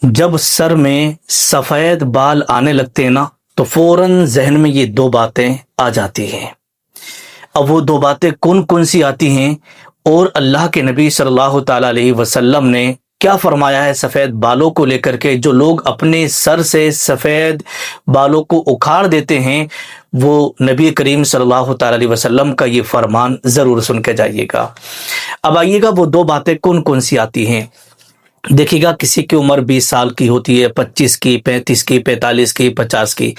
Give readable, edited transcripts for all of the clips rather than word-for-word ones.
جب سر میں سفید بال آنے لگتے ہیں نا تو فوراً ذہن میں یہ دو باتیں آ جاتی ہیں۔ اب وہ دو باتیں کون کون سی آتی ہیں اور اللہ کے نبی صلی اللہ تعالی علیہ وسلم نے کیا فرمایا ہے سفید بالوں کو لے کر کے؟ جو لوگ اپنے سر سے سفید بالوں کو اکھاڑ دیتے ہیں وہ نبی کریم صلی اللہ تعالی علیہ وسلم کا یہ فرمان ضرور سن کے جائیے گا۔ اب آئیے گا وہ دو باتیں کون کون سی آتی ہیں۔ دیکھیے گا کسی کی عمر 20 سال کی ہوتی ہے، 25 کی، 35 کی، 45 کی، 50 کی۔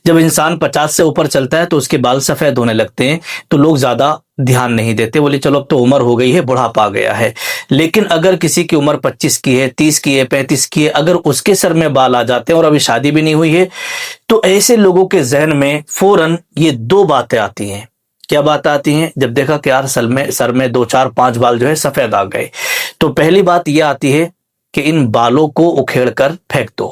جب انسان 50 سے اوپر چلتا ہے تو اس کے بال سفید ہونے لگتے ہیں تو لوگ زیادہ دھیان نہیں دیتے، بولے چلو اب تو عمر ہو گئی ہے، بڑھاپا آ گیا ہے۔ لیکن اگر کسی کی عمر 25 کی ہے، 30 کی ہے، 35 کی ہے، اگر اس کے سر میں بال آ جاتے ہیں اور ابھی شادی بھی نہیں ہوئی ہے تو ایسے لوگوں کے ذہن میں فوراً یہ دو باتیں آتی ہیں۔ کیا بات آتی ہیں؟ جب دیکھا کہ یار سر میں 2 4 5 بال جو ہے سفید آ گئے تو پہلی بات یہ آتی ہے کہ ان بالوں کو اکھیڑ کر پھینک دو،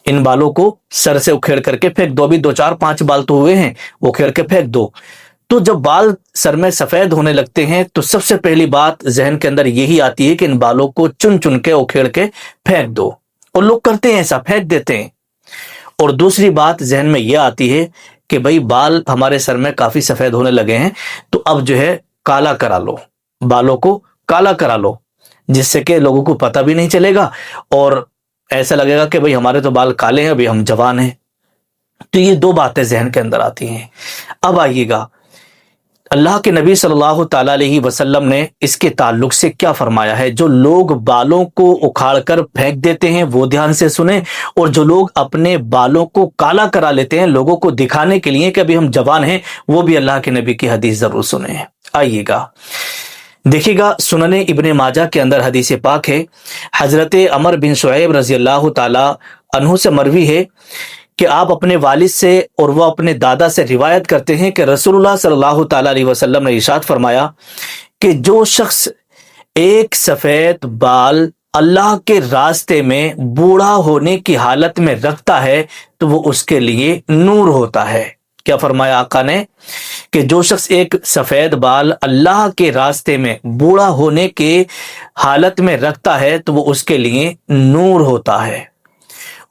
ان بالوں کو سر سے اکھیڑ کر کے پھینک دو۔ ابھی 2 4 5 بال تو ہوئے ہیں، وہ اکھیڑ کے پھینک دو۔ تو جب بال سر میں سفید ہونے لگتے ہیں تو سب سے پہلی بات ذہن کے اندر یہی آتی ہے کہ ان بالوں کو چن چن کے اکھیڑ کے پھینک دو، اور لوگ کرتے ہیں ایسا، پھینک دیتے ہیں۔ اور دوسری بات ذہن میں یہ آتی ہے کہ بھئی بال ہمارے سر میں کافی سفید ہونے لگے ہیں تو اب جو ہے کالا کرا لو، بالوں کو کالا کرا لو، جس سے کہ لوگوں کو پتہ بھی نہیں چلے گا اور ایسا لگے گا کہ بھئی ہمارے تو بال کالے ہیں، ابھی ہم جوان ہیں۔ تو یہ دو باتیں ذہن کے اندر آتی ہیں۔ اب آئیے گا اللہ کے نبی صلی اللہ تعالی علیہ وسلم نے اس کے تعلق سے کیا فرمایا ہے۔ جو لوگ بالوں کو اکھاڑ کر پھینک دیتے ہیں وہ دھیان سے سنیں، اور جو لوگ اپنے بالوں کو کالا کرا لیتے ہیں لوگوں کو دکھانے کے لیے کہ ابھی ہم جوان ہیں، وہ بھی اللہ کے نبی کی حدیث ضرور سنیں۔ آئیے گا دیکھیے گا سنن ابن ماجہ کے اندر حدیث پاک ہے، حضرت عمر بن شعیب رضی اللہ تعالی عنہ سے مروی ہے کہ آپ اپنے والد سے اور وہ اپنے دادا سے روایت کرتے ہیں کہ رسول اللہ صلی اللہ تعالی علیہ وسلم نے ارشاد فرمایا کہ جو شخص ایک سفید بال اللہ کے راستے میں بوڑھا ہونے کی حالت میں رکھتا ہے تو وہ اس کے لیے نور ہوتا ہے۔ کیا فرمایا آقا نے کہ جو شخص ایک سفید بال اللہ کے راستے میں بوڑھا ہونے کے حالت میں رکھتا ہے تو وہ اس کے لیے نور ہوتا ہے۔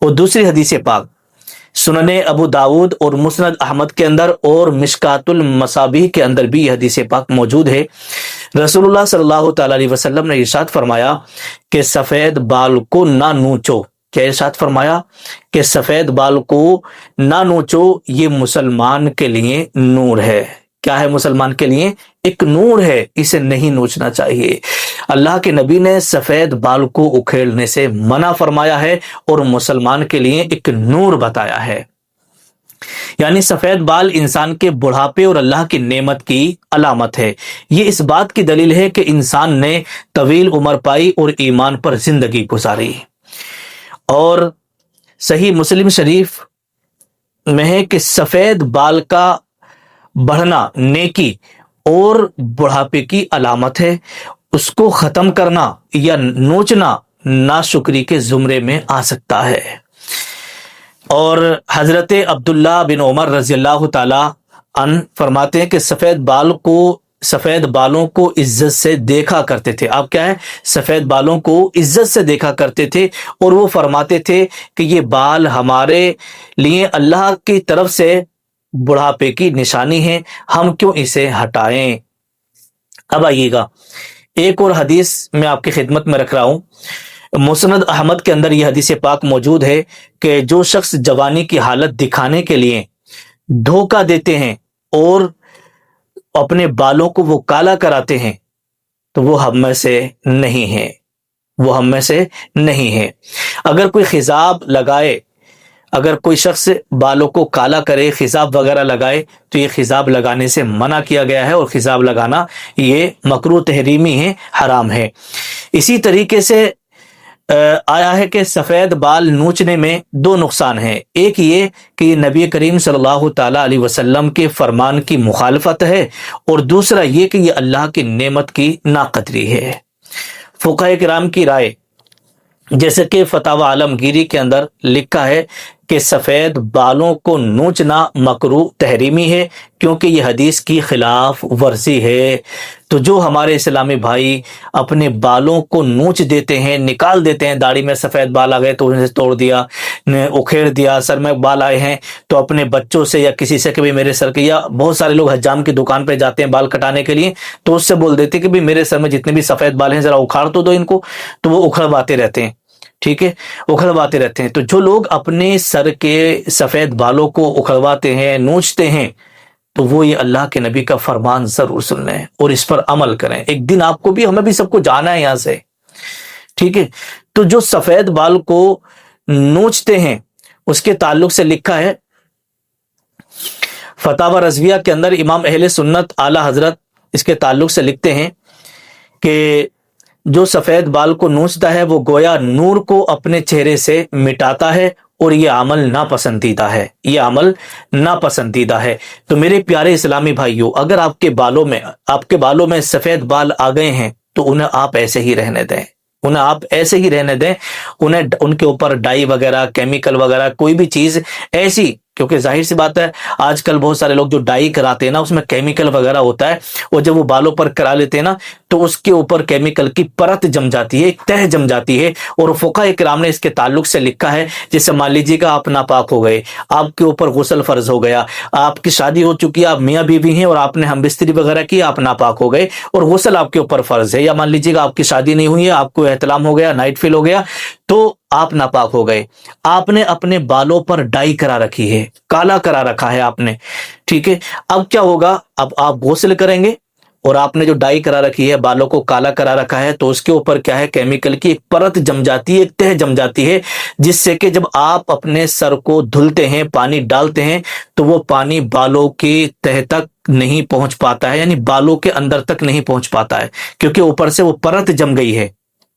اور دوسری حدیث پاک سنن ابو داود اور مسند احمد کے اندر اور مشکات المصابیح کے اندر بھی یہ حدیث پاک موجود ہے۔ رسول اللہ صلی اللہ تعالی علیہ وسلم نے ارشاد فرمایا کہ سفید بال کو نہ نوچو۔ کیا ارشاد فرمایا کہ سفید بال کو نہ نوچو، یہ مسلمان کے لیے نور ہے۔ کیا ہے؟ مسلمان کے لیے ایک نور ہے، اسے نہیں نوچنا چاہیے۔ اللہ کے نبی نے سفید بال کو اکھیڑنے سے منع فرمایا ہے اور مسلمان کے لیے ایک نور بتایا ہے۔ یعنی سفید بال انسان کے بڑھاپے اور اللہ کی نعمت کی علامت ہے۔ یہ اس بات کی دلیل ہے کہ انسان نے طویل عمر پائی اور ایمان پر زندگی گزاری۔ اور صحیح مسلم شریف میں ہے کہ سفید بال کا بڑھنا نیکی اور بڑھاپے کی علامت ہے، اس کو ختم کرنا یا نوچنا ناشکری کے زمرے میں آ سکتا ہے۔ اور حضرت عبداللہ بن عمر رضی اللہ تعالی عنہ فرماتے ہیں کہ سفید بالوں کو عزت سے دیکھا کرتے تھے۔ آپ کیا ہے؟ سفید بالوں کو عزت سے دیکھا کرتے تھے، اور وہ فرماتے تھے کہ یہ بال ہمارے لیے اللہ کی طرف سے بڑھاپے کی نشانی ہے، ہم کیوں اسے ہٹائیں۔ اب آئیے گا ایک اور حدیث میں آپ کی خدمت میں رکھ رہا ہوں۔ مسند احمد کے اندر یہ حدیث پاک موجود ہے کہ جو شخص جوانی کی حالت دکھانے کے لیے دھوکہ دیتے ہیں اور اپنے بالوں کو وہ کالا کراتے ہیں تو وہ ہم میں سے نہیں ہے، وہ ہم میں سے نہیں ہے۔ اگر کوئی خضاب لگائے، اگر کوئی شخص بالوں کو کالا کرے، خضاب وغیرہ لگائے تو یہ خضاب لگانے سے منع کیا گیا ہے، اور خضاب لگانا یہ مکروہ تحریمی ہے، حرام ہے۔ اسی طریقے سے آیا ہے کہ سفید بال نوچنے میں دو نقصان ہیں۔ ایک یہ کہ یہ نبی کریم صلی اللہ تعالی علیہ وسلم کے فرمان کی مخالفت ہے، اور دوسرا یہ کہ یہ اللہ کی نعمت کی ناقدری ہے۔ فقہاء کرام کی رائے جیسے کہ فتاوی عالمگیری کے اندر لکھا ہے کہ سفید بالوں کو نوچنا مکروہ تحریمی ہے کیونکہ یہ حدیث کی خلاف ورزی ہے۔ تو جو ہمارے اسلامی بھائی اپنے بالوں کو نوچ دیتے ہیں، نکال دیتے ہیں، داڑھی میں سفید بال آ گئے تو انہیں توڑ دیا، اکھیڑ دیا، سر میں بال آئے ہیں تو اپنے بچوں سے یا کسی سے کہ بھی میرے سر کے، یا بہت سارے لوگ حجام کی دکان پہ جاتے ہیں بال کٹانے کے لیے تو اس سے بول دیتے کہ بھی میرے سر میں جتنے بھی سفید بال ہیں ذرا اکھاڑ تو دو ان کو، تو وہ اکھڑواتے رہتے ہیں، ٹھیک ہے، اکھڑواتے رہتے ہیں۔ تو جو لوگ اپنے سر کے سفید بالوں کو اکھڑواتے ہیں، نوچتے ہیں، تو وہ یہ اللہ کے نبی کا فرمان ضرور سن لیں اور اس پر عمل کریں۔ ایک دن آپ کو بھی، ہمیں بھی سب کو جانا ہے یہاں سے، ٹھیک ہے۔ تو جو سفید بال کو نوچتے ہیں اس کے تعلق سے لکھا ہے فتاوی رضویہ کے اندر، امام اہل سنت اعلی حضرت اس کے تعلق سے لکھتے ہیں کہ جو سفید بال کو نوچتا ہے وہ گویا نور کو اپنے چہرے سے مٹاتا ہے اور یہ عمل ناپسندیدہ ہے، یہ عمل ناپسندیدہ ہے۔ تو میرے پیارے اسلامی بھائیوں، اگر آپ کے بالوں میں سفید بال آ گئے ہیں تو انہیں آپ ایسے ہی رہنے دیں، انہیں آپ ایسے ہی رہنے دیں، ان کے اوپر ڈائی وغیرہ، کیمیکل وغیرہ، کوئی بھی چیز ایسی، کیونکہ ظاہر سی بات ہے آج کل بہت سارے لوگ جو ڈائی کراتے ہیں نا اس میں کیمیکل وغیرہ ہوتا ہے، اور جب وہ بالوں پر کرا لیتے ہیں نا تو اس کے اوپر کیمیکل کی پرت جم جاتی ہے، ایک تہ جم جاتی ہے، اور فقہاء کرام نے اس کے تعلق سے لکھا ہے، جیسے مان لیجیے کہ آپ ناپاک ہو گئے، آپ کے اوپر غسل فرض ہو گیا، آپ کی شادی ہو چکی ہے، آپ میاں بیوی ہیں اور آپ نے ہم بستری وغیرہ کی، آپ ناپاک ہو گئے اور غسل آپ کے اوپر فرض ہے، یا مان لیجیے کہ آپ کی شادی نہیں ہوئی ہے، آپ کو احتلام ہو گیا، نائٹ فیل ہو گیا، تو آپ ناپاک ہو گئے، آپ نے اپنے بالوں پر ڈائی کرا رکھی ہے، کالا کرا رکھا ہے آپ نے، ٹھیک ہے۔ اب کیا ہوگا، اب آپ غسل کریں گے اور آپ نے جو ڈائی کرا رکھی ہے، بالوں کو کالا کرا رکھا ہے، تو اس کے اوپر کیا ہے، کیمیکل کی ایک پرت جم جاتی ہے، ایک تہ جم جاتی ہے، جس سے کہ جب آپ اپنے سر کو دھلتے ہیں، پانی ڈالتے ہیں، تو وہ پانی بالوں کی تہ تک نہیں پہنچ پاتا ہے، یعنی بالوں کے اندر تک نہیں پہنچ پاتا ہے، کیونکہ اوپر سے وہ پرت جم گئی ہے،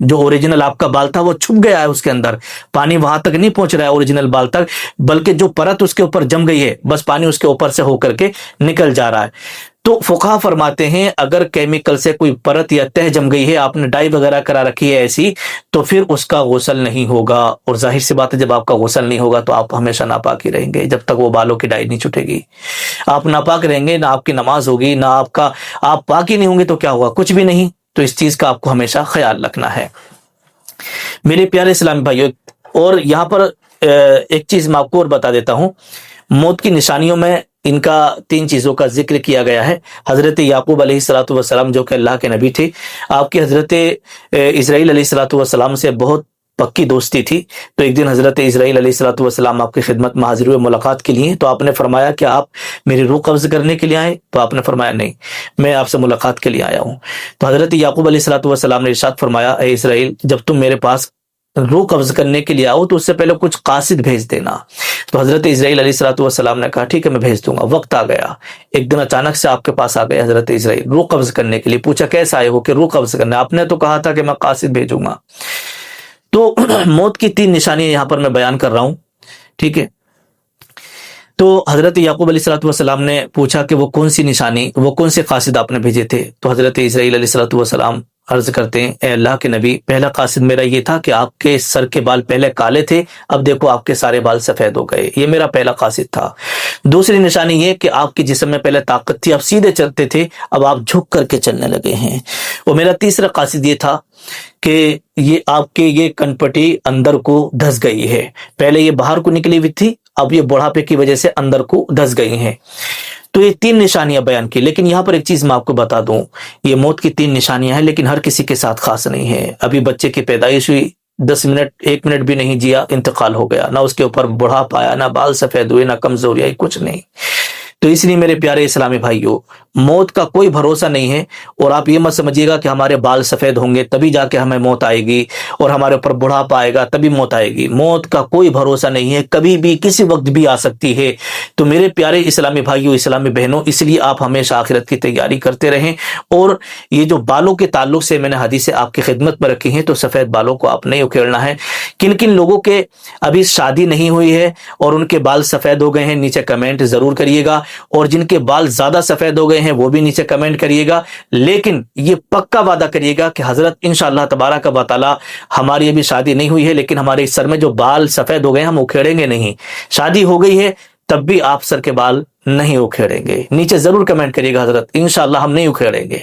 جو اوریجنل آپ کا بال تھا وہ چھپ گیا ہے اس کے اندر، پانی وہاں تک نہیں پہنچ رہا ہے اوریجنل بال تک، بلکہ جو پرت اس کے اوپر جم گئی ہے بس پانی اس کے اوپر سے ہو کر کے نکل جا رہا ہے۔ تو فقہا فرماتے ہیں اگر کیمیکل سے کوئی پرت یا تہ جم گئی ہے، آپ نے ڈائی وغیرہ کرا رکھی ہے ایسی، تو پھر اس کا غسل نہیں ہوگا، اور ظاہر سی بات ہے جب آپ کا غسل نہیں ہوگا تو آپ ہمیشہ ناپاک ہی رہیں گے، جب تک وہ بالوں کی ڈائی نہیں چھٹے گی، آپ ناپاک رہیں گے، نہ آپ کی نماز ہوگی، نہ آپ پاک ہی نہیں ہوں گے تو کیا ہوگا، کچھ بھی نہیں۔ تو اس چیز کا آپ کو ہمیشہ خیال رکھنا ہے میرے پیارے اسلامی بھائیوں۔ اور یہاں پر ایک چیز میں آپ کو اور بتا دیتا ہوں، موت کی نشانیوں میں ان کا 3 چیزوں کا ذکر کیا گیا ہے۔ حضرت یعقوب علیہ الصلوۃ والسلام جو کہ اللہ کے نبی تھے، آپ کی حضرت اسرائیل علیہ الصلوۃ والسلام سے بہت پکی دوستی تھی، تو ایک دن حضرت اسرائیل علیہ الصلوۃ والسلام آپ کی خدمت میں حاضر ہوئے ملاقات کے لیے، تو آپ نے فرمایا کہ آپ میری روح قبض کرنے کے لیے آئے؟ تو آپ نے فرمایا نہیں، میں آپ سے ملاقات کے لیے آیا ہوں۔ تو حضرت یعقوب علیہ الصلوۃ والسلام نے ارشاد فرمایا، اے اسرائیل، جب تم میرے پاس روح قبض کرنے کے لیے آؤ تو اس سے پہلے کچھ قاصد بھیج دینا۔ تو حضرت اسرائیل علیہ الصلوۃ والسلام نے کہا ٹھیک ہے میں بھیج دوں گا۔ وقت آ گیا، ایک دن اچانک سے آپ کے پاس آ گئے حضرت اسرائیل روح قبض کرنے کے لیے، پوچھا کیسے آئے ہو کہ روح قبض کرنا، آپ نے تو کہا تھا کہ میں قاصد بھیجوں گا۔ تو موت کی 3 نشانیاں یہاں پر میں بیان کر رہا ہوں، ٹھیک ہے۔ تو حضرت یعقوب علیہ الصلوۃ والسلام نے پوچھا کہ وہ کون سی نشانی، وہ کون سے قاصد آپ نے بھیجے تھے؟ تو حضرت اسرائیل علیہ الصلوۃ والسلام عرض کرتے ہیں، اے اللہ کے نبی، پہلا قاصد میرا یہ تھا کہ آپ کے سر کے بال پہلے کالے تھے، اب دیکھو آپ کے سارے بال سفید ہو گئے، یہ میرا پہلا قاصد تھا۔ دوسری نشانی یہ کہ آپ کے جسم میں پہلے طاقت تھی، آپ سیدھے چلتے تھے، اب آپ جھک کر کے چلنے لگے ہیں۔ اور میرا تیسرا قاصد یہ تھا کہ یہ آپ کے یہ کنپٹی اندر کو دھس گئی ہے، پہلے یہ باہر کو نکلی ہوئی تھی، اب یہ بڑھاپے کی وجہ سے اندر کو دھس گئی ہیں۔ تو یہ 3 نشانیاں بیان کی، لیکن یہاں پر ایک چیز میں آپ کو بتا دوں، یہ موت کی 3 نشانیاں ہیں لیکن ہر کسی کے ساتھ خاص نہیں ہے۔ ابھی بچے کی پیدائش ہوئی، 10 منٹ 1 منٹ بھی نہیں جیا، انتقال ہو گیا، نہ اس کے اوپر بڑھاپا آیا، نہ بال سفید ہوئے، نہ کمزوری آئی، کچھ نہیں۔ تو اس لیے میرے پیارے اسلامی بھائیوں، موت کا کوئی بھروسہ نہیں ہے، اور آپ یہ مت سمجھیے گا کہ ہمارے بال سفید ہوں گے تبھی جا کے ہمیں موت آئے گی، اور ہمارے اوپر بڑھاپا آئے گا تبھی موت آئے گی۔ موت کا کوئی بھروسہ نہیں ہے، کبھی بھی کسی وقت بھی آ سکتی ہے۔ تو میرے پیارے اسلامی بھائیوں، اسلامی بہنوں، اس لیے آپ ہمیشہ آخرت کی تیاری کرتے رہیں۔ اور یہ جو بالوں کے تعلق سے میں نے حدیثیں آپ کی خدمت میں رکھی ہیں، تو سفید بالوں کو آپ نہیں اکھیڑنا ہے۔ کن کن لوگوں کے ابھی شادی نہیں ہوئی ہے اور ان کے بال سفید ہو گئے ہیں، نیچے کمنٹ ضرور کریے گا، اور جن کے بال زیادہ سفید ہو گئے ہیں وہ بھی نیچے کمنٹ کریے گا، لیکن یہ پکا وعدہ کریے گا کہ حضرت انشاءاللہ تبارک و تعالی ہماری ابھی شادی نہیں ہوئی ہے لیکن ہمارے اس سر میں جو بال سفید ہو گئے ہیں ہم اکھیڑیں گے نہیں، شادی ہو گئی ہے تب بھی آپ سر کے بال نہیں اکھیڑیں گے۔ نیچے ضرور کمنٹ کریے گا حضرت انشاءاللہ ہم نہیں اکھیڑیں گے۔